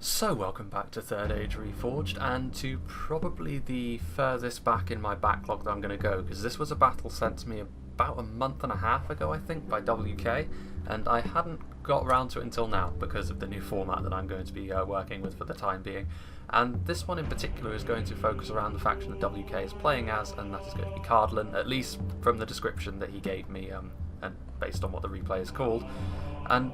So welcome back to Third Age Reforged, and to probably the furthest back in my backlog that I'm going to go, because this was a battle sent to me about a month and a half ago, I think, by WK, and I hadn't got around to it until now because of the new format that I'm going to be working with for the time being. And this one in particular is going to focus around the faction that WK is playing as, and that is going to be Cardolan, at least from the description that he gave me, and based on what the replay is called. And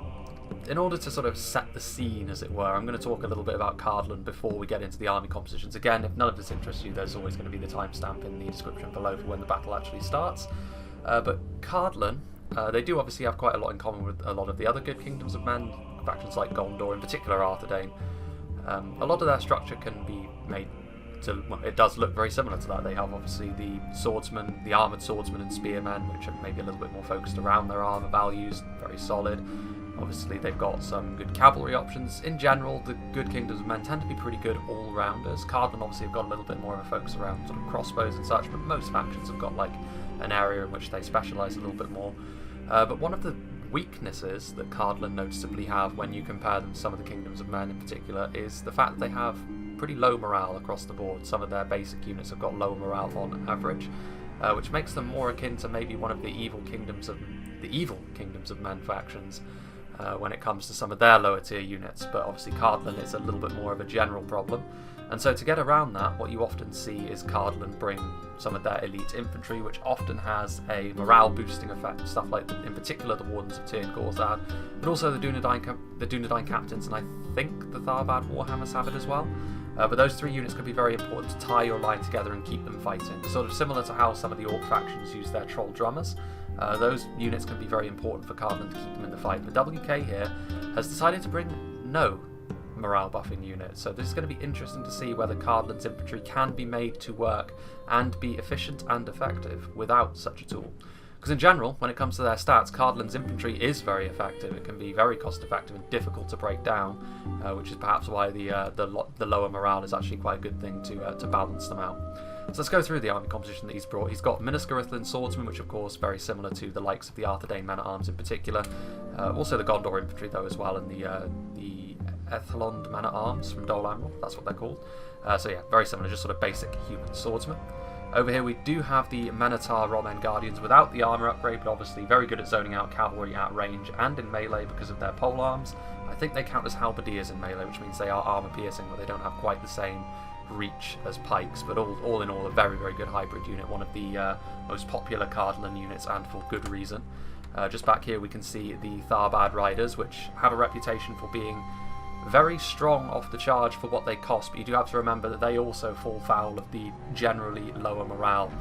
in order to sort of set the scene, as it were, I'm going to talk a little bit about Cardolan before we get into the army compositions. Again, if none of this interests you, there's always going to be the timestamp in the description below for when the battle actually starts. But Cardolan, they do obviously have quite a lot in common with a lot of the other good kingdoms of men, factions like Gondor, in particular Arthedain. A lot of their structure can be made to, well, it does look very similar to that. They have obviously the swordsmen, the armoured swordsmen and spearmen, which are maybe a little bit more focused around their armour values, very solid. Obviously they've got some good cavalry options. In general, the good kingdoms of men tend to be pretty good all-rounders. Cardolan obviously have got a little bit more of a focus around sort of crossbows and such, but most factions have got like an area in which they specialise a little bit more. But one of the weaknesses that Cardolan noticeably have when you compare them to some of the kingdoms of men in particular is the fact that they have pretty low morale across the board. Some of their basic units have got low morale on average, which makes them more akin to maybe one of the evil kingdoms of men factions. When it comes to some of their lower tier units, but obviously Cardolan is a little bit more of a general problem. And so to get around that, what you often see is Cardolan bring some of their elite infantry, which often has a morale boosting effect, stuff like, in particular, the Wardens of Tir Gorzad, but also the Dunedain Captains, and I think the Tharbad Warhammers have it as well. But those three units can be very important to tie your line together and keep them fighting. Sort of similar to how some of the Orc factions use their Troll Drummers. Those units can be very important for Cardolan to keep them in the fight. But WK here has decided to bring no morale buffing unit. So this is going to be interesting to see whether Cardolan's infantry can be made to work and be efficient and effective without such a tool. Because in general, when it comes to their stats, Cardolan's infantry is very effective. It can be very cost effective and difficult to break down, which is perhaps why the lower morale is actually quite a good thing to balance them out. So let's go through the army composition that he's brought. He's got Miniscarithan swordsmen, which of course very similar to the likes of the Arthedain men-at-arms in particular. Also the Gondor infantry though as well, and the Ethelond men-at-arms from Dol Amroth, that's what they're called. So yeah, very similar, just sort of basic human swordsmen. Over here we do have the Menatar Romen Guardians without the armour upgrade, but obviously very good at zoning out cavalry at range and in melee because of their polearms. I think they count as halberdiers in melee, which means they are armour piercing, but they don't have quite the same reach as pikes, but all in all a very, very good hybrid unit, one of the most popular Cardolan units, and for good reason. Just back here we can see the Tharbad Riders, which have a reputation for being very strong off the charge for what they cost, but you do have to remember that they also fall foul of the generally lower morale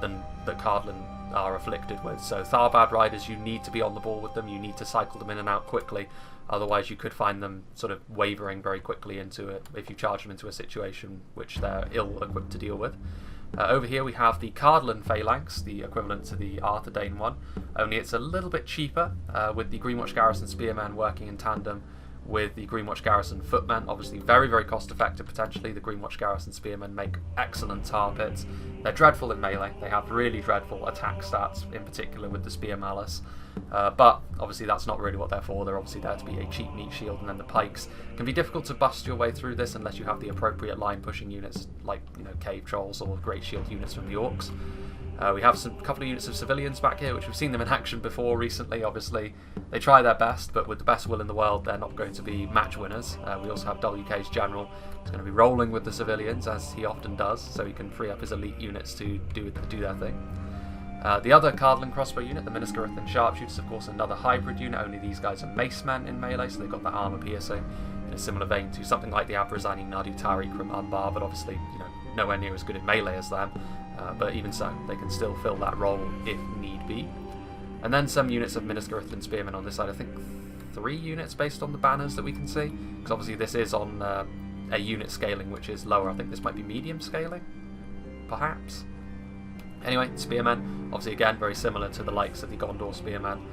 than that Cardolan are afflicted with. So Tharbad Riders, you need to be on the ball with them, you need to cycle them in and out quickly, otherwise you could find them sort of wavering very quickly into it if you charge them into a situation which they're ill-equipped to deal with. Over here we have the Cardolan Phalanx, the equivalent to the Arthedain one, only it's a little bit cheaper, with the Greenwatch Garrison Spearmen working in tandem with the Greenwatch Garrison Footmen. Obviously very, very cost effective potentially. The Greenwatch Garrison Spearmen make excellent tar pits. They're dreadful in melee. They have really dreadful attack stats, in particular with the Spear Malice. But obviously that's not really what they're for. They're obviously there to be a cheap meat shield, and then the pikes can be difficult to bust your way through this unless you have the appropriate line pushing units like, you know, Cave Trolls or Great Shield units from the Orcs. We have a couple of units of civilians back here, which we've seen them in action before recently. Obviously, they try their best, but with the best will in the world, they're not going to be match winners. We also have WK's General. He's going to be rolling with the civilians, as he often does, so he can free up his elite units to do their thing. The other Cardolan crossbow unit, the Miniscarithan Sharpshooters, of course, another hybrid unit. Only these guys are macemen in melee, so they've got that armour piercing in a similar vein to something like the Abrazani Nadu Tariq from Umbar, but obviously, you know, nowhere near as good in melee as them. But even so, they can still fill that role if need be. And then some units of Miniscarithan Spearmen on this side. I think 3 units based on the banners that we can see, because obviously this is on a unit scaling which is lower. I think this might be medium scaling, perhaps. Anyway, Spearmen, obviously again very similar to the likes of the Gondor Spearmen.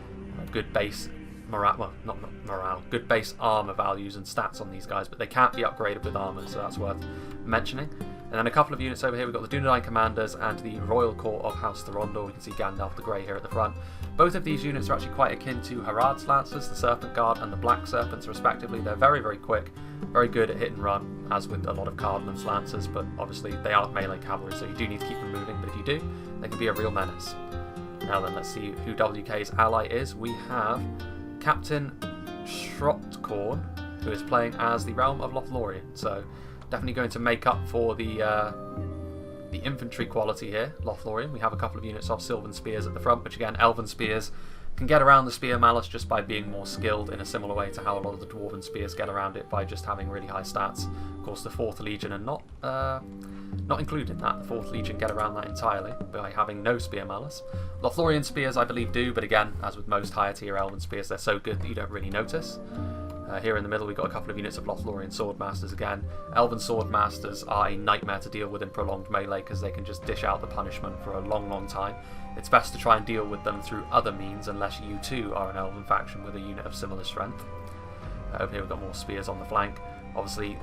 Good base morale, well, not morale, good base armour values and stats on these guys, but they can't be upgraded with armour, so that's worth mentioning. And then a couple of units over here, we've got the Dunedain Commanders and the Royal Court of House Thorondor. We can see Gandalf the Grey here at the front. Both of these units are actually quite akin to Harad's Lancers, the Serpent Guard and the Black Serpents respectively. They're very, very quick, very good at hit and run, as with a lot of Cardolan's Lancers, but obviously they are melee cavalry, so you do need to keep them moving, but if you do, they can be a real menace. Now then, let's see who WK's ally is. We have Captain Shroptcorn, who is playing as the Realm of Lothlorien, so definitely going to make up for the infantry quality here. Lothlorien, we have a couple of units of Sylvan Spears at the front, which again, Elven Spears can get around the Spear Malice just by being more skilled, in a similar way to how a lot of the Dwarven Spears get around it by just having really high stats. Of course, the 4th Legion are not included in that. The 4th Legion get around that entirely by having no Spear Malice. Lothlorien Spears, I believe, do, but again, as with most higher tier Elven Spears, they're so good that you don't really notice. Here in the middle, we've got a couple of units of Lothlorien Swordmasters again. Elven Swordmasters are a nightmare to deal with in prolonged melee because they can just dish out the punishment for a long, long time. It's best to try and deal with them through other means unless you too are an Elven faction with a unit of similar strength. Over here we've got more spears on the flank. Obviously,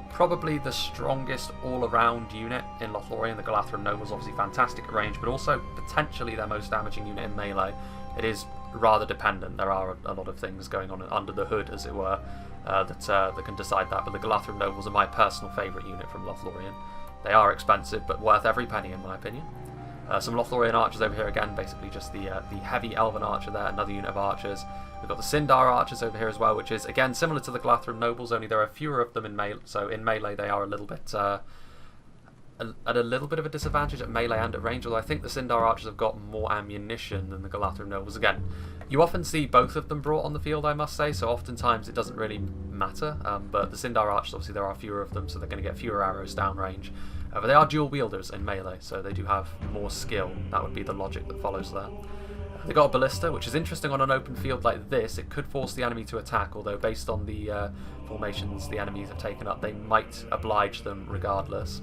probably the strongest all-around unit in Lothlorien. The Galadhrim Nobles, obviously fantastic at range, but also potentially their most damaging unit in melee. It is rather dependent. There are a lot of things going on under the hood, as it were, that can decide that, but the Galadhrim Nobles are my personal favourite unit from Lothlorien. They are expensive, but worth every penny in my opinion. Some Lothlorien archers over here again, basically just the heavy elven archer there, another unit of archers. We've got the Sindar archers over here as well, which is again similar to the Galadhrim Nobles, only there are fewer of them in melee, so in melee they are a little bit at a little bit of a disadvantage at melee and at range, although I think the Sindar archers have got more ammunition than the Galadhrim Nobles. Again, you often see both of them brought on the field, I must say, so oftentimes it doesn't really matter, but the Sindar archers, obviously there are fewer of them, so they're going to get fewer arrows down range. But they are dual wielders in melee, so they do have more skill. That would be the logic that follows there. They got a ballista, which is interesting on an open field like this. It could force the enemy to attack, although based on the formations the enemies have taken up, they might oblige them regardless.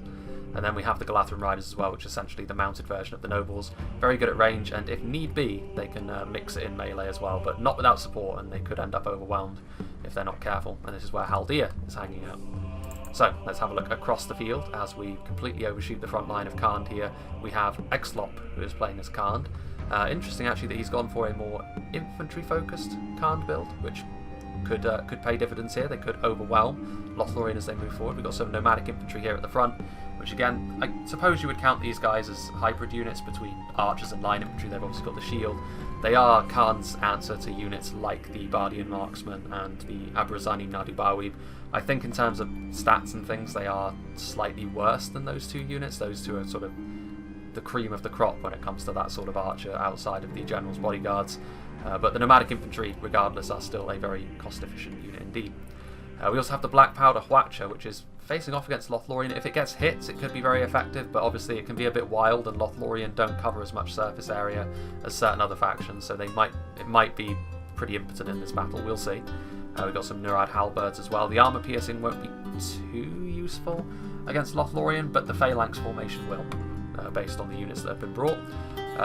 And then we have the Galadhrim Riders as well, which is essentially the mounted version of the Nobles. Very good at range, and if need be, they can mix it in melee as well, but not without support, and they could end up overwhelmed if they're not careful. And this is where Haldir is hanging out. So, let's have a look across the field as we completely overshoot the front line of Khand here. We have Exlop, who is playing as Khand. Interesting actually that he's gone for a more infantry-focused Khand build, which could pay dividends here. They could overwhelm Lothlorien as they move forward. We've got some nomadic infantry here at the front, which again, I suppose you would count these guys as hybrid units between archers and line infantry. They've obviously got the shield. They are Khan's answer to units like the Bardian Marksman and the Abrazani Nadubawib. I think in terms of stats and things, they are slightly worse than those two units. Those two are sort of the cream of the crop when it comes to that sort of archer outside of the General's bodyguards. But the nomadic infantry, regardless, are still a very cost-efficient unit indeed. We also have the Black Powder Hwacha, which is facing off against Lothlorien. If it gets hit, it could be very effective, but obviously it can be a bit wild, and Lothlorien don't cover as much surface area as certain other factions, so it might be pretty impotent in this battle. We'll see. We've got some Nurad Halberds as well. The armor piercing won't be too useful against Lothlorien, but the Phalanx formation will, based on the units that have been brought.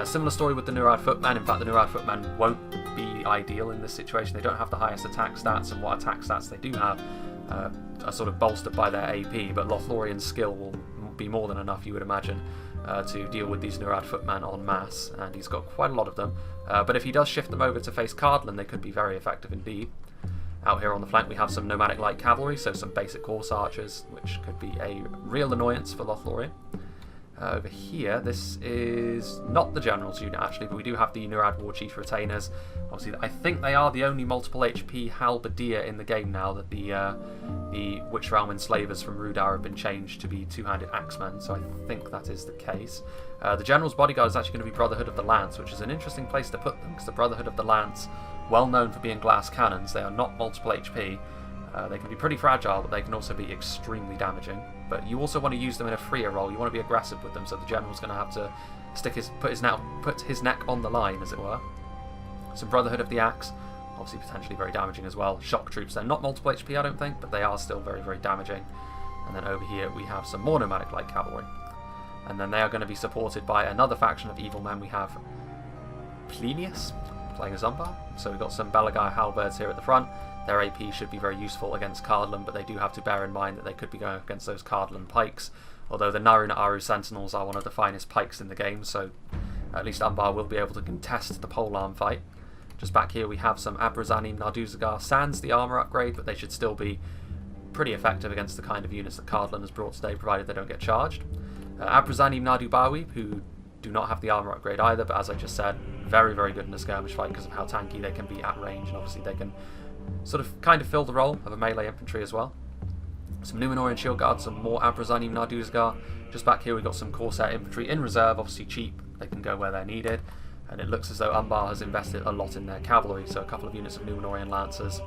Similar story with the Nurad Footmen. In fact, the Nurad Footmen won't be ideal in this situation. They don't have the highest attack stats, and what attack stats they do have are sort of bolstered by their AP, but Lothlorien's skill will be more than enough, you would imagine, to deal with these Nurad Footmen en masse, and he's got quite a lot of them. But if he does shift them over to face Cardolan, they could be very effective indeed. Out here on the flank we have some nomadic light cavalry, so some basic horse archers, which could be a real annoyance for Lothlorien. Over here, this is not the General's unit actually, but we do have the Nurad War Chief Retainers. Obviously, I think they are the only multiple HP halberdier in the game now that the Witch Realm enslavers from Rudar have been changed to be two-handed axemen, so I think that is the case. The General's bodyguard is actually going to be Brotherhood of the Lance, which is an interesting place to put them, because the Brotherhood of the Lance, well known for being glass cannons, they are not multiple HP. They can be pretty fragile, but they can also be extremely damaging. But you also want to use them in a freer role. You want to be aggressive with them, so the General's going to have to put his neck on the line, as it were. Some Brotherhood of the Axe, obviously potentially very damaging as well. Shock troops, they're not multiple HP, I don't think, but they are still very, very damaging. And then over here we have some more nomadic light cavalry. And then they are going to be supported by another faction of evil men. We have Plinius playing a Zumbar. So we've got some Balagai halberds here at the front. Their AP should be very useful against Cardolan, but they do have to bear in mind that they could be going up against those Cardolan pikes. although the Narun Aru Sentinels are one of the finest pikes in the game, so at least Umbar will be able to contest the polearm fight. Just back here we have some Abrazanim Narduzagar sans the armour upgrade, but they should still be pretty effective against the kind of units that Cardolan has brought today, provided they don't get charged. Abrazanim Nardubawi, who do not have the armour upgrade either, but as I just said, very, very good in a skirmish fight because of how tanky they can be at range, and obviously they can sort of kind of fill the role of a melee infantry as well. Some Numenorian Shield Guards, some more Abrazanim Narduzagar. Just back here we've got some Corsair infantry in reserve, obviously cheap, they can go where they're needed. And it looks as though Umbar has invested a lot in their cavalry, so a couple of units of Numenorian Lancers.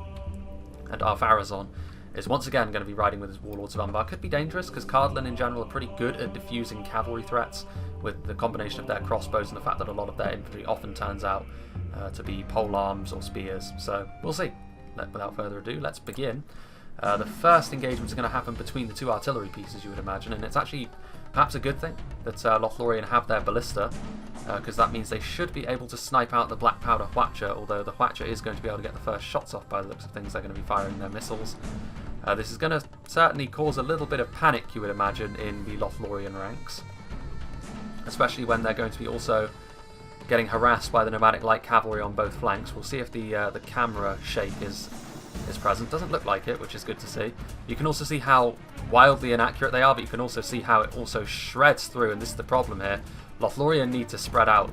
And our Pharazon is once again going to be riding with his Warlords of Umbar. Could be dangerous because Cardolan in general are pretty good at diffusing cavalry threats with the combination of their crossbows and the fact that a lot of their infantry often turns out to be polearms or spears. So we'll see. Without further ado, let's begin. The first engagement is going to happen between the two artillery pieces, you would imagine, and it's actually perhaps a good thing that Lothlorien have their ballista, because that means they should be able to snipe out the Black Powder Hwacha, although the Hwacha is going to be able to get the first shots off by the looks of things. They're going to be firing their missiles. This is going to certainly cause a little bit of panic, you would imagine, in the Lothlorien ranks, especially when they're going to be also getting harassed by the Nomadic Light Cavalry on both flanks. We'll see if the camera shake is present. Doesn't look like it, which is good to see. You can also see how wildly inaccurate they are, but you can also see how it also shreds through, and this is the problem here. Lothlorien need to spread out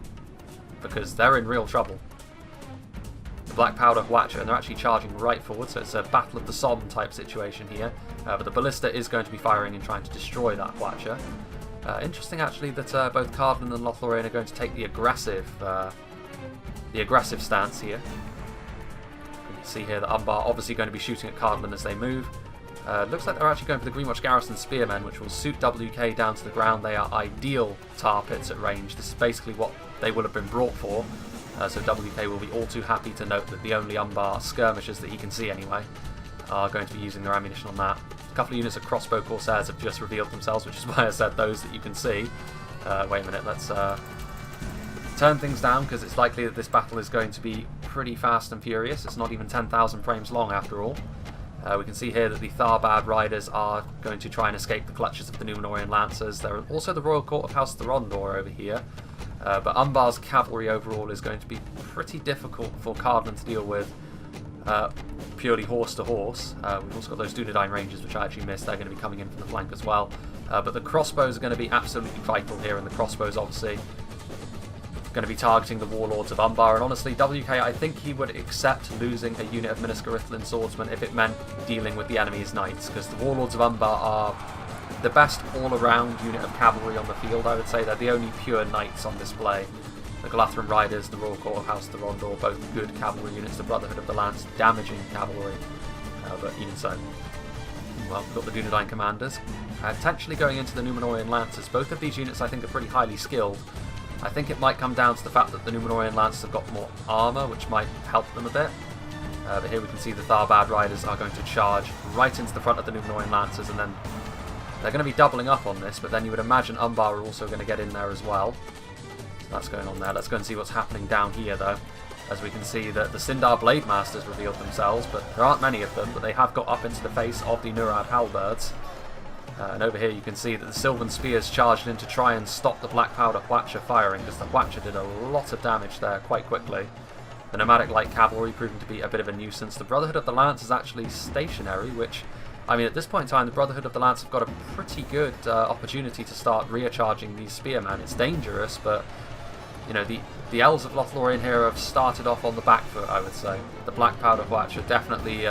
because they're in real trouble. The Black Powder Hwacha, and they're actually charging right forward, so it's a Battle of the Somme type situation here. But the ballista is going to be firing and trying to destroy that Hwacha. Interesting actually that both Cardolan and Lothlorien are going to take the aggressive stance here. You can see here that Umbar obviously going to be shooting at Cardolan as they move. Looks like they're actually going for the Greenwatch Garrison Spearmen, which will suit WK down to the ground. They are ideal tar pits at range. This is basically what they will have been brought for. So WK will be all too happy to note that the only Umbar skirmishers that he can see anyway are going to be using their ammunition on that. A couple of units of crossbow Corsairs have just revealed themselves, which is why I said those that you can see. Wait a minute, let's turn things down because it's likely that this battle is going to be pretty fast and furious. It's not even 10,000 frames long after all. We can see here that the Tharbad riders are going to try and escape the clutches of the Numenorian Lancers. There are also the Royal Court of House Thorondor over here. But Umbar's cavalry overall is going to be pretty difficult for Cardolan to deal with purely horse to horse. We've also got those Dunedain Rangers, which I actually missed. They're going to be coming in from the flank as well. But the crossbows are going to be absolutely vital here, and the crossbows obviously going to be targeting the Warlords of Umbar. And honestly, WK, I think he would accept losing a unit of Miniscarithlin swordsmen if it meant dealing with the enemy's knights, because the Warlords of Umbar are the best all-around unit of cavalry on the field, I would say. They're the only pure knights on display. The Galathran Riders, the Royal Court of House Thorondor, both good cavalry units. The Brotherhood of the Lance, damaging cavalry. But even so, well, we've got the Dunedain Commanders. Potentially going into the Numenorian Lancers. Both of these units I think are pretty highly skilled. I think it might come down to the fact that the Numenorian Lancers have got more armour, which might help them a bit. But here we can see the Tharbad Riders are going to charge right into the front of the Numenorian Lancers, and then they're going to be doubling up on this, but then you would imagine Umbar are also going to get in there as well. So that's going on there. Let's go and see what's happening down here, though. As we can see that the Sindar Blade Masters revealed themselves, but there aren't many of them, but they have got up into the face of the Nurad Halberds. And over here you can see that the Sylvan Spears charged in to try and stop the Black Powder Hwacha firing, because the Hwacha did a lot of damage there quite quickly. The Nomadic Light Cavalry proving to be a bit of a nuisance. The Brotherhood of the Lance is actually stationary, which, I mean, at this point in time, the Brotherhood of the Lance have got a pretty good opportunity to start rear-charging these spearmen. It's dangerous, but, you know, the Elves of Lothlorien here have started off on the back foot, I would say. The Black Powder Hwacha definitely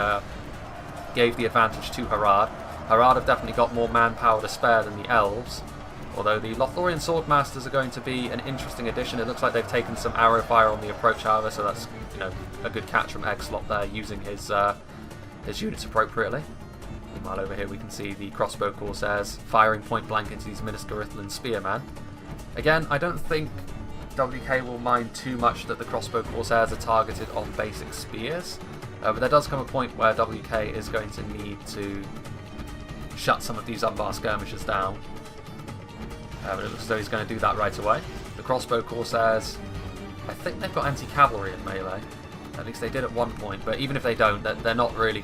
gave the advantage to Harad. Harad have definitely got more manpower to spare than the Elves, although the Lothlorien Swordmasters are going to be an interesting addition. It looks like they've taken some arrow fire on the approach, however, so that's, you know, a good catch from Egslot there, using his units appropriately. Meanwhile, over here we can see the crossbow Corsairs firing point blank into these Miniscarithlin spearmen. Again, I don't think WK will mind too much that the crossbow Corsairs are targeted on basic spears, but there does come a point where WK is going to need to shut some of these Umbar skirmishers down. But it looks as though he's going to do that right away. The crossbow Corsairs, I think they've got anti-cavalry in melee. At least they did at one point, but even if they don't, they're not really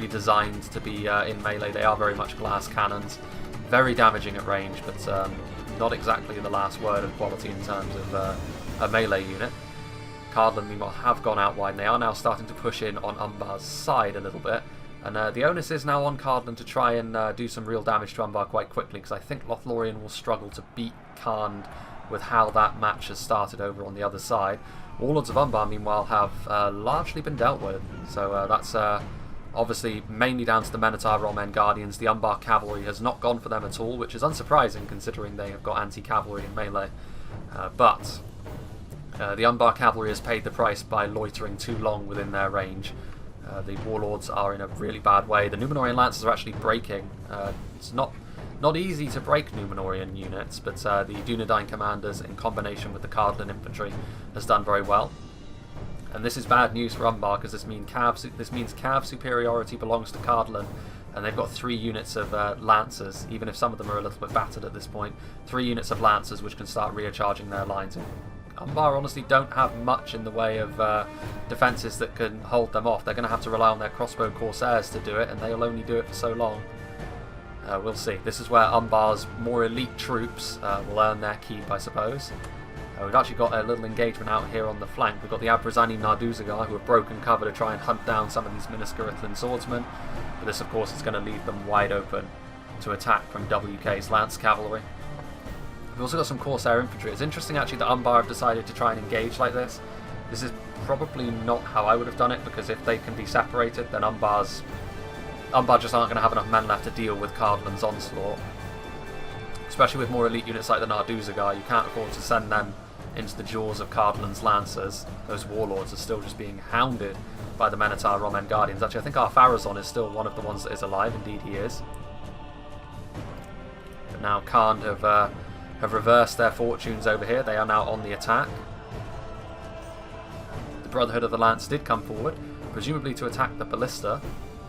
designed to be in melee. They are very much glass cannons. very damaging at range, but not exactly the last word of quality in terms of a melee unit. Cardolan, meanwhile, have gone out wide, and they are now starting to push in on Umbar's side a little bit. And the onus is now on Cardolan to try and do some real damage to Umbar quite quickly, because I think Lothlorien will struggle to beat Khand with how that match has started over on the other side. Warlords of Umbar, meanwhile, have largely been dealt with, so that's obviously mainly down to the Minotaur Romen Guardians. The Umbar cavalry has not gone for them at all, which is unsurprising considering they have got anti-cavalry in melee. But the Umbar cavalry has paid the price by loitering too long within their range. The Warlords are in a really bad way. The Númenórean Lancers are actually breaking. It's not easy to break Númenórean units, but the Dunedain Commanders in combination with the Cardolan infantry has done very well. And this is bad news for Umbar, because this means Cav superiority belongs to Cardolan, and they've got 3 units of Lancers, even if some of them are a little bit battered at this point. 3 units of Lancers which can start recharging their lines. And Umbar honestly don't have much in the way of defences that can hold them off. They're going to have to rely on their crossbow Corsairs to do it, and they'll only do it for so long. We'll see. This is where Umbar's more elite troops will earn their keep, I suppose. We've actually got a little engagement out here on the flank. We've got the Abrazani Narduzagar, who have broken cover to try and hunt down some of these Miniscarithan swordsmen. But this, of course, is going to leave them wide open to attack from WK's Lance Cavalry. We've also got some Corsair infantry. It's interesting, actually, that Umbar have decided to try and engage like this. This is probably not how I would have done it, because if they can be separated, then Umbar just aren't going to have enough men left to deal with Cardolan's onslaught. Especially with more elite units like the Narduzagar, you can't afford to send them into the jaws of Cardolan's Lancers. Those Warlords are still just being hounded by the Minotaur Romen Guardians. Actually, I think our Pharazon is still one of the ones that is alive. Indeed, he is. But now Khand have reversed their fortunes over here. They are now on the attack. The Brotherhood of the Lance did come forward, presumably to attack the Ballista.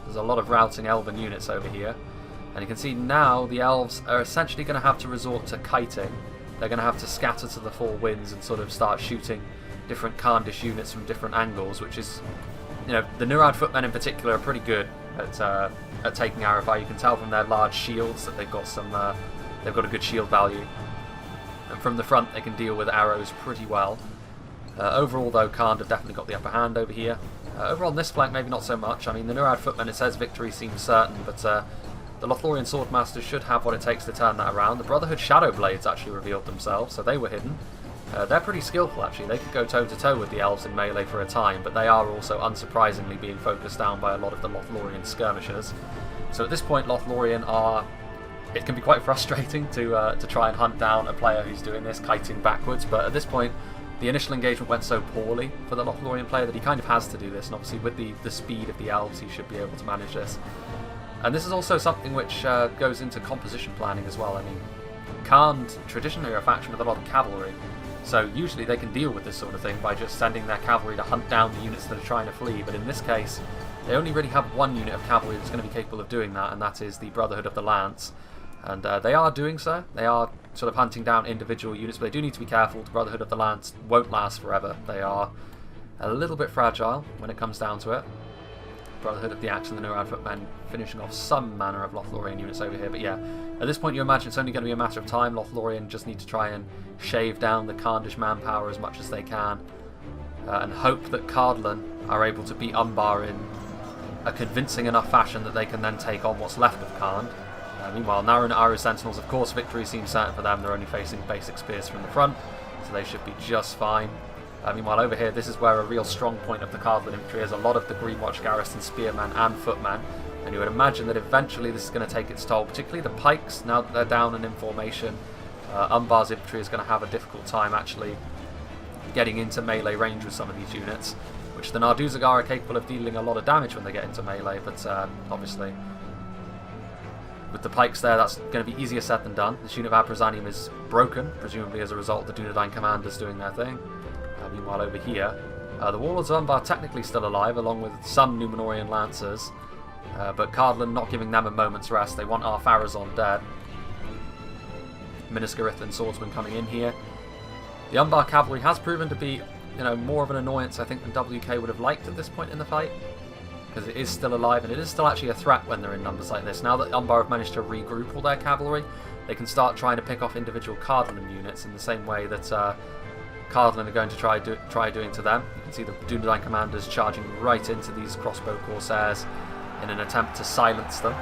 There's a lot of routing Elven units over here. And you can see now the Elves are essentially going to have to resort to kiting. They're going to have to scatter to the 4 winds and sort of start shooting different Khandish units from different angles, which is, you know, the Nurad footmen in particular are pretty good at taking arrow fire. You can tell from their large shields that they've got a good shield value. And from the front they can deal with arrows pretty well. Overall though, Khand have definitely got the upper hand over here. Over on this flank maybe not so much. I mean, the Nurad footmen, it says victory seems certain, but the Lothlorien Swordmasters should have what it takes to turn that around. The Brotherhood Shadowblades actually revealed themselves, so they were hidden. They're pretty skillful actually. They could go toe-to-toe with the Elves in melee for a time, but they are also unsurprisingly being focused down by a lot of the Lothlorien skirmishers. So at this point Lothlorien are... It can be quite frustrating to try and hunt down a player who's doing this, kiting backwards, but at this point the initial engagement went so poorly for the Lothlorien player that he kind of has to do this, and obviously with the speed of the Elves he should be able to manage this. And this is also something which goes into composition planning as well. I mean, Khand traditionally are a faction with a lot of cavalry, so usually they can deal with this sort of thing by just sending their cavalry to hunt down the units that are trying to flee, but in this case they only really have 1 unit of cavalry that's going to be capable of doing that, and that is the Brotherhood of the Lance. And they are doing so. They are sort of hunting down individual units, but they do need to be careful. The Brotherhood of the Lance won't last forever. They are a little bit fragile when it comes down to it. Brotherhood of the Axe and the Nurad footmen finishing off some manner of Lothlorien units over here, but yeah, at this point you imagine it's only going to be a matter of time. Lothlorien just need to try and shave down the Khandish manpower as much as they can, and hope that Cardolan are able to beat Umbar in a convincing enough fashion that they can then take on what's left of Khand. Meanwhile, Narun and Aru Sentinels, of course, victory seems certain for them. They're only facing basic spears from the front, so they should be just fine. Meanwhile, over here, this is where a real strong point of the Cardolan infantry is. A lot of the Greenwatch garrison spearmen and footmen, and you would imagine that eventually this is going to take its toll, particularly the pikes, now that they're down and in formation. Umbar's infantry is going to have a difficult time actually getting into melee range with some of these units, which the Narduzagar are capable of dealing a lot of damage when they get into melee, but obviously with the pikes there, that's going to be easier said than done. This unit of Abrazanium is broken, presumably as a result of the Dunedain commanders doing their thing. Meanwhile over here, the Warlords of Umbar are technically still alive, along with some Númenórean Lancers, but Cardolan not giving them a moment's rest. They want our Pharazon dead. Miniscarithan swordsmen coming in here. The Umbar cavalry has proven to be, you know, more of an annoyance, I think, than WK would have liked at this point in the fight. because it is still alive, and it is still actually a threat when they're in numbers like this. Now that Umbar have managed to regroup all their cavalry, they can start trying to pick off individual Cardolan units in the same way that Cardolan are going to try doing to them. You can see the Dunedain commanders charging right into these crossbow corsairs in an attempt to silence them.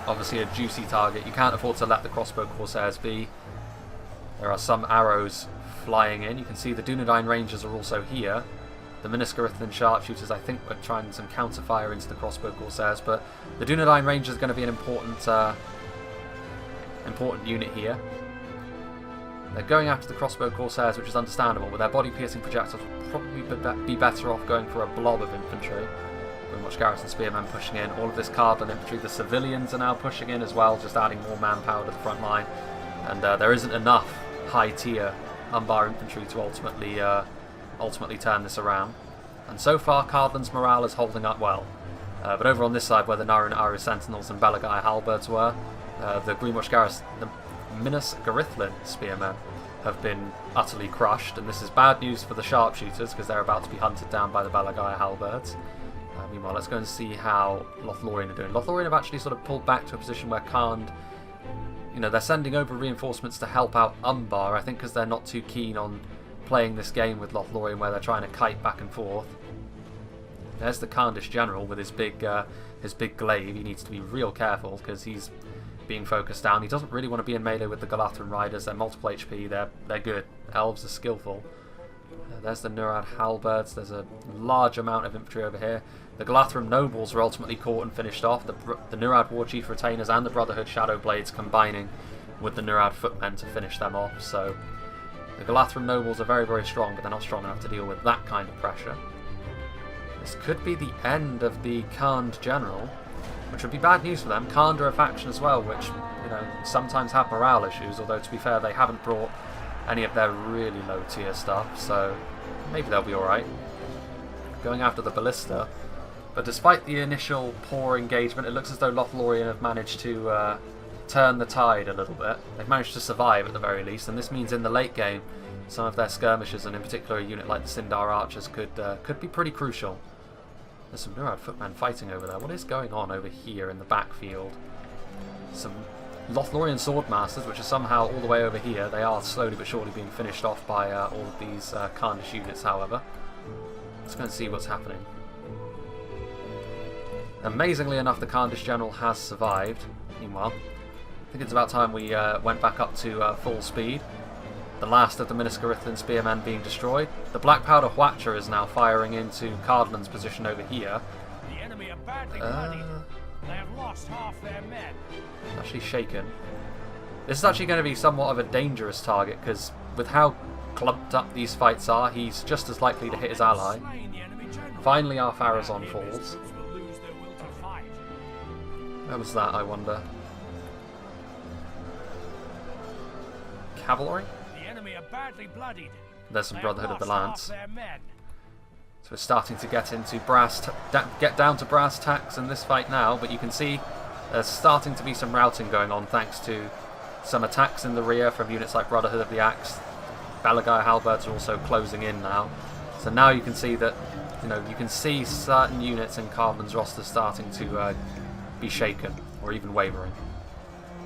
Obviously a juicy target. You can't afford to let the crossbow corsairs be. There are some arrows flying in. You can see the Dunedain rangers are also here. The Miniscarithan sharpshooters, I think, were trying some counterfire into the crossbow corsairs, but the Dunedain rangers are going to be an important unit here. They're going after the crossbow corsairs, which is understandable. With their body-piercing projectiles, would probably be better off going for a blob of infantry. Much garrison spearmen pushing in. All of this Cardolan infantry, the civilians are now pushing in as well, just adding more manpower to the front line. And there isn't enough high-tier Umbar infantry to ultimately turn this around. And so far, Cardolan's morale is holding up well. But over on this side, where the Naru and Aru Sentinels and Balagai halberds were, the Minas Garithlan spearmen have been utterly crushed, and this is bad news for the sharpshooters because they're about to be hunted down by the Balagai halberds. Meanwhile, let's go and see how Lothlorien are doing. Lothlorien have actually sort of pulled back to a position where Khand, they're sending over reinforcements to help out Umbar, I think because they're not too keen on playing this game with Lothlorien where they're trying to kite back and forth. There's the Khandish general with his big glaive. He needs to be real careful because he's being focused down. He doesn't really want to be in melee with the Galatran riders. They're multiple HP, they're good. Elves are skillful. There's the Nurad halberds. There's a large amount of infantry over here. The Galatran nobles were ultimately caught and finished off. The Nurad war chief retainers and the Brotherhood shadow blades combining with the Nurad footmen to finish them off. So the Galatran nobles are very, very strong, but they're not strong enough to deal with that kind of pressure. This could be the end of the Khand general, which would be bad news for them. Khand are a faction as well, which sometimes have morale issues. Although to be fair, they haven't brought any of their really low tier stuff, so maybe they'll be alright. Going after the ballista. But despite the initial poor engagement, it looks as though Lothlorien have managed to turn the tide a little bit. They've managed to survive at the very least, and this means in the late game some of their skirmishers, and in particular a unit like the Sindar archers, could be pretty crucial. There's some Nurad footmen fighting over there. What is going on over here in the backfield? Some Lothlorien swordmasters, which are somehow all the way over here. They are slowly but surely being finished off by all of these Khandish units, however. Let's go and see what's happening. Amazingly enough, the Khandish general has survived. Meanwhile, I think it's about time we went back up to full speed. The last of the Miniscarithan spearmen being destroyed. The Black Powder Hwacha is now firing into Cardolan's position over here. The enemy are badly bloodied. They have lost half their men. Actually shaken. This is actually going to be somewhat of a dangerous target because with how clumped up these fights are, he's just as likely to hit his ally. Finally our Pharazon falls. Where was that, I wonder? Cavalry? The enemy are badly bloodied. There's some Brotherhood of the Lance. So we're starting to get into get down to brass tacks in this fight now, but you can see there's starting to be some routing going on thanks to some attacks in the rear from units like Brotherhood of the Axe. Balagai halberds are also closing in now. So now you can see that, you can see certain units in Cardolan's roster starting to be shaken or even wavering.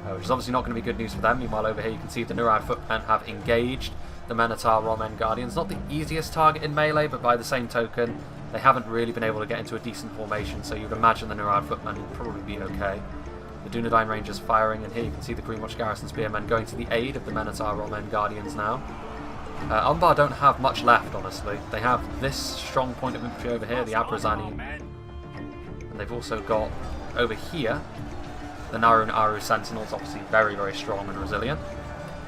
Which is obviously not going to be good news for them. Meanwhile, over here you can see the Nurad footmen have engaged the Minotaur Romen Guardians. Not the easiest target in melee, but by the same token, they haven't really been able to get into a decent formation, so you'd imagine the Nurad footmen will probably be okay. The Dunedain Rangers firing, and here you can see the Greenwatch Garrison Spearmen going to the aid of the Minotaur Romen Guardians now. Umbar don't have much left, honestly. They have this strong point of infantry over here, the Abrazani, and they've also got over here the Naru and Aru Sentinels, obviously very, very strong and resilient.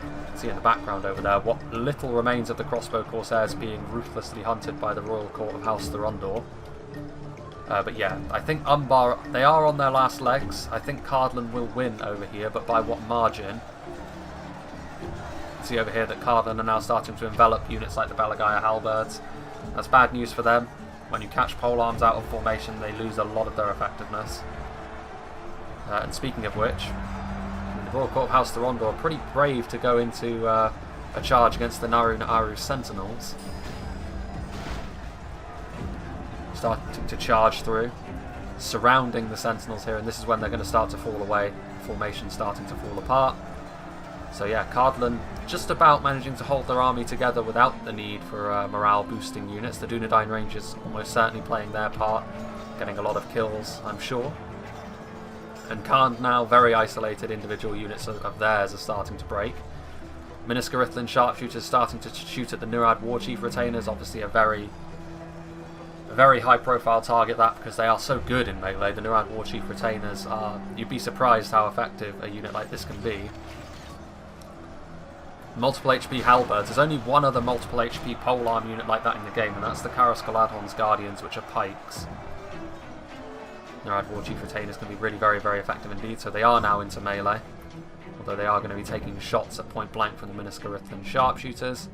You can see in the background over there what little remains of the crossbow corsairs being ruthlessly hunted by the Royal Court of House Thorondor. But yeah, I think Umbar, they are on their last legs. I think Cardolan will win over here, but by what margin? You can see over here that Cardolan are now starting to envelop units like the Balagaya halberds. That's bad news for them. When you catch polearms out of formation, they lose a lot of their effectiveness. And speaking of which, the Royal Court of House Thorondor are pretty brave to go into a charge against the Naru and Aru Sentinels. starting to charge through, surrounding the sentinels here, and this is when they're going to start to fall away, formation starting to fall apart. So yeah, Cardolan just about managing to hold their army together without the need for morale boosting units. The Dunedain Rangers almost certainly playing their part, getting a lot of kills, I'm sure. And Khan now, very isolated individual units of theirs are starting to break. Miniscarithlin sharpshooters starting to shoot at the Nurad Warchief retainers, obviously a very high profile target, that, because they are so good in melee. The Nurad Warchief retainers are, you'd be surprised how effective a unit like this can be. Multiple HP halberds. There's only one other multiple HP polearm unit like that in the game, and that's the Karas Galadhon's Guardians, which are pikes. Nurad Warchief retainers can be really very effective indeed, so they are now into melee. Although they are going to be taking shots at point blank from the Miniscarithlin sharpshooters.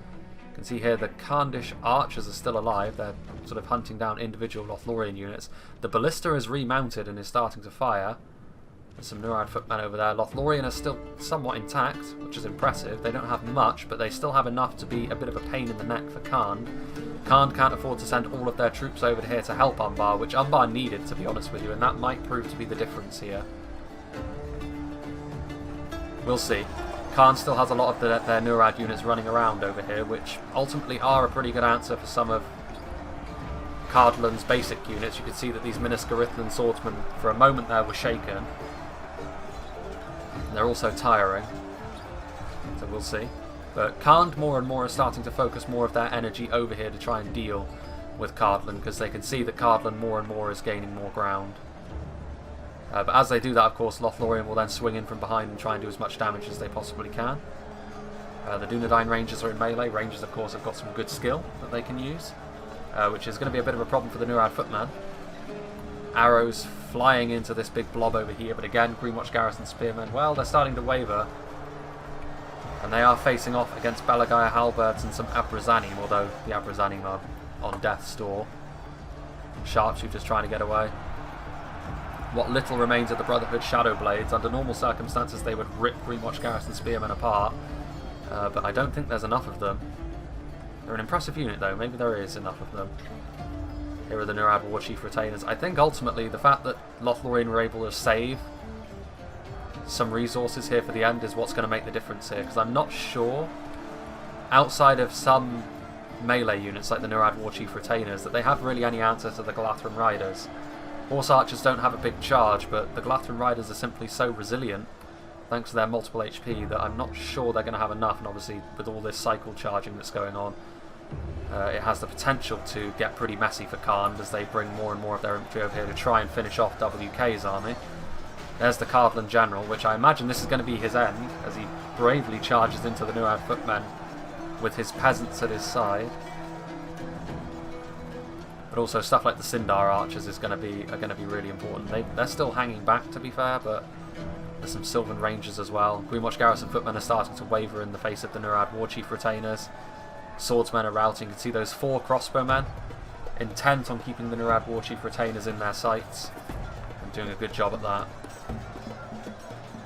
You can see here the Khandish archers are still alive. They're sort of hunting down individual Lothlorien units. The ballista is remounted and is starting to fire. There's some Nurad footmen over there. Lothlorien are still somewhat intact, which is impressive. They don't have much, but they still have enough to be a bit of a pain in the neck for Khan. Khan can't afford to send all of their troops over here to help Umbar, which Umbar needed, to be honest with you, and that might prove to be the difference here. We'll see. Khan still has a lot of their Nurad units running around over here, which ultimately are a pretty good answer for some of Cardolan's basic units. You can see that these Miniscarithlin swordsmen, for a moment there, were shaken. And they're also tiring, so we'll see. But Khan more and more is starting to focus more of their energy over here to try and deal with Cardolan, because they can see that Cardolan more and more is gaining more ground. But as they do that, of course, Lothlorien will then swing in from behind and try and do as much damage as they possibly can. The Dunedain Rangers are in melee. Rangers, of course, have got some good skill that they can use, which is going to be a bit of a problem for the Nurad footman. Arrows flying into this big blob over here, but again, Greenwatch Garrison Spearmen, well, they're starting to waver. And they are facing off against Belagaya halberds and some Abrazanim, although the Abrazanim are on death's door. Sharpshooters trying to get away. What little remains of the Brotherhood Shadow Blades, under normal circumstances they would rip Greenwatch Garrison Spearmen apart, but I don't think there's enough of them. They're an impressive unit though, maybe there is enough of them. Here are the Nurad Warchief retainers. I think ultimately the fact that Lothlorien were able to save some resources here for the end is what's going to make the difference here, because I'm not sure, outside of some melee units like the Nurad Warchief retainers, that they have really any answer to the Galathrun Riders. Horse archers don't have a big charge, but the Galathrun Riders are simply so resilient, thanks to their multiple HP, that I'm not sure they're going to have enough, and obviously with all this cycle charging that's going on, it has the potential to get pretty messy for Khan as they bring more and more of their infantry over here to try and finish off WK's army. There's the Cardolan General, which I imagine this is going to be his end, as he bravely charges into the Nurad footmen with his peasants at his side. But also stuff like the Sindar archers are going to be really important. They're still hanging back, to be fair, but there's some Sylvan Rangers as well. Greenwatch Garrison footmen are starting to waver in the face of the Nurad Warchief retainers. Swordsmen are routing. You can see those 4 crossbowmen intent on keeping the Nurad Warchief retainers in their sights and doing a good job at that.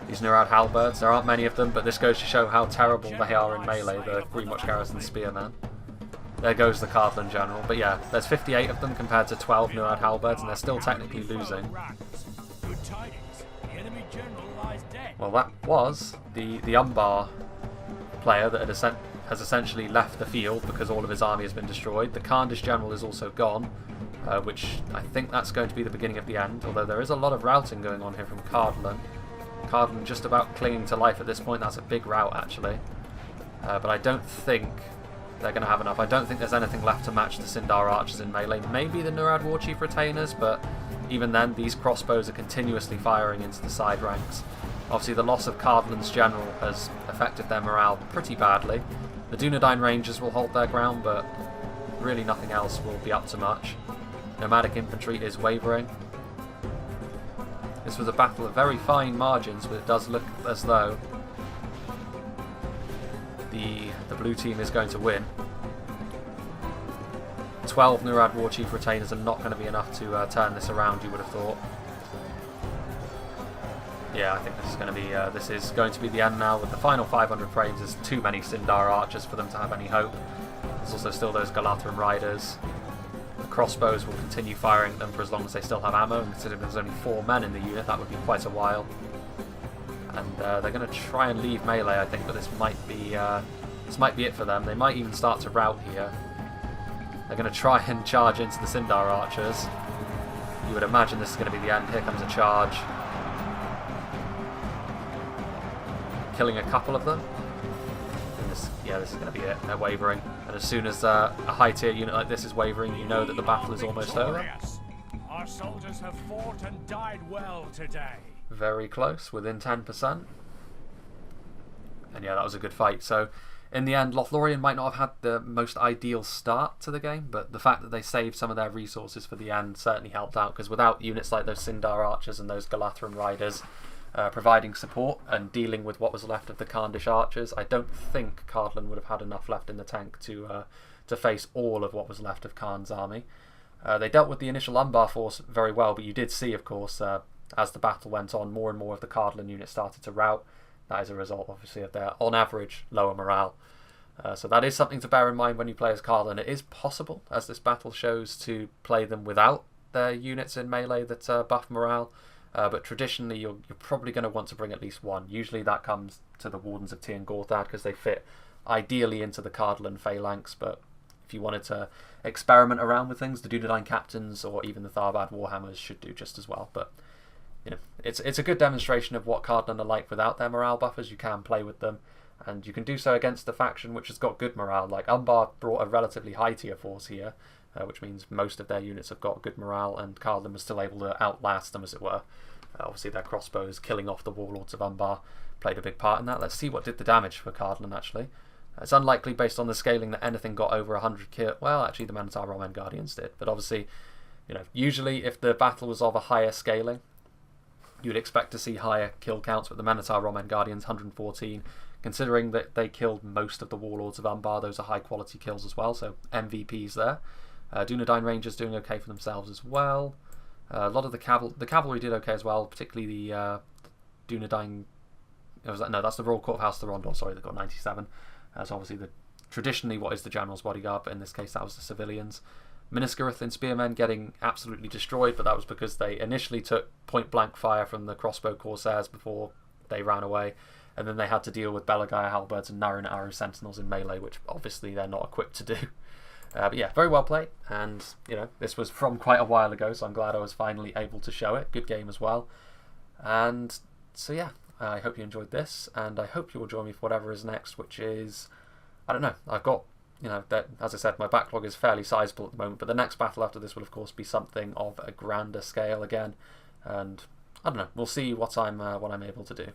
These Nurad halberds, there aren't many of them, but this goes to show how terrible they are in melee, the Greenwatch Garrison Spearmen. There goes the Cardolan General, but yeah, there's 58 of them compared to 12 Nurad halberds, and they're still technically losing. Well, that was the Umbar player that has essentially left the field because all of his army has been destroyed. The Khandish General is also gone, which I think that's going to be the beginning of the end, although there is a lot of routing going on here from Cardolan. Cardolan just about clinging to life at this point. That's a big rout, actually. But I don't think they're going to have enough. I don't think there's anything left to match the Sindar archers in melee. Maybe the Nurad Warchief retainers, but even then, these crossbows are continuously firing into the side ranks. Obviously, the loss of Cardolan's general has affected their morale pretty badly. The Dunedain Rangers will hold their ground, but really nothing else will be up to much. Nomadic infantry is wavering. This was a battle of very fine margins, but it does look as though the blue team is going to win. 12 Nurad Warchief retainers are not going to be enough to turn this around, you would have thought. Yeah, I think this is going to be the end now. With the final 500 frames, there's too many Sindar archers for them to have any hope. There's also still those Galathrun riders. crossbows will continue firing at them for as long as they still have ammo, and considering there's only 4 men in the unit, that would be quite a while. And they're going to try and leave melee, I think, but this might be it for them. They might even start to rout here. They're going to try and charge into the Sindar archers. You would imagine this is going to be the end. Here comes a charge. Killing a couple of them. And this is going to be it. They're wavering. And as soon as a high tier unit like this is wavering, you know that the battle is almost over. Our soldiers have fought and died well today. Very close, within 10%. And yeah, that was a good fight. So in the end, Lothlorien might not have had the most ideal start to the game, but the fact that they saved some of their resources for the end certainly helped out, because without units like those Sindar archers and those Galathram riders providing support and dealing with what was left of the Khandish archers, I don't think Cardolan would have had enough left in the tank to face all of what was left of Khan's army. They dealt with the initial Umbar force very well, but you did see, of course, as the battle went on, more and more of the Cardolan units started to rout. That is a result, obviously, of their, on average, lower morale. So that is something to bear in mind when you play as Cardolan. It is possible, as this battle shows, to play them without their units in melee that buff morale. But traditionally, you're probably going to want to bring at least one. Usually that comes to the Wardens of Tirn Gorthad, because they fit ideally into the Cardolan phalanx. But if you wanted to experiment around with things, the Dunedain Captains or even the Tharbad Warhammers should do just as well. But you know, it's a good demonstration of what Cardolan are like without their morale buffers. You can play with them, and you can do so against a faction which has got good morale. Like Umbar brought a relatively high tier force here, which means most of their units have got good morale, and Cardolan was still able to outlast them, as it were. Obviously their crossbows killing off the warlords of Umbar played a big part in that. Let's see what did the damage for Cardolan actually. It's unlikely based on the scaling that anything got over 100 kill. Well, actually the Minotaur Roman Guardians did, but obviously, you know, usually if the battle was of a higher scaling, you'd expect to see higher kill counts, but the Minotaur Roman Guardians, 114. Considering that they killed most of the Warlords of Umbar, those are high quality kills as well, so MVPs there. Dunedain Rangers doing okay for themselves as well. A lot of the cavalry did okay as well, particularly the Dunedain... No, that's the Royal Court of House Thorondor, sorry, they got 97. So obviously traditionally what is the General's Bodyguard, but in this case that was the civilians. Miniscarith and Spearmen getting absolutely destroyed, but that was because they initially took point-blank fire from the crossbow Corsairs before they ran away, and then they had to deal with Belagaya Halberds and Narin Aru Sentinels in melee, which obviously they're not equipped to do. But yeah, very well played, and you know, this was from quite a while ago, so I'm glad I was finally able to show it. Good game as well. And so yeah, I hope you enjoyed this, and I hope you will join me for whatever is next, which is, I don't know, I've got, you know, that, as I said, my backlog is fairly sizable at the moment, but the next battle after this will of course be something of a grander scale again, and I don't know, we'll see what I'm able to do.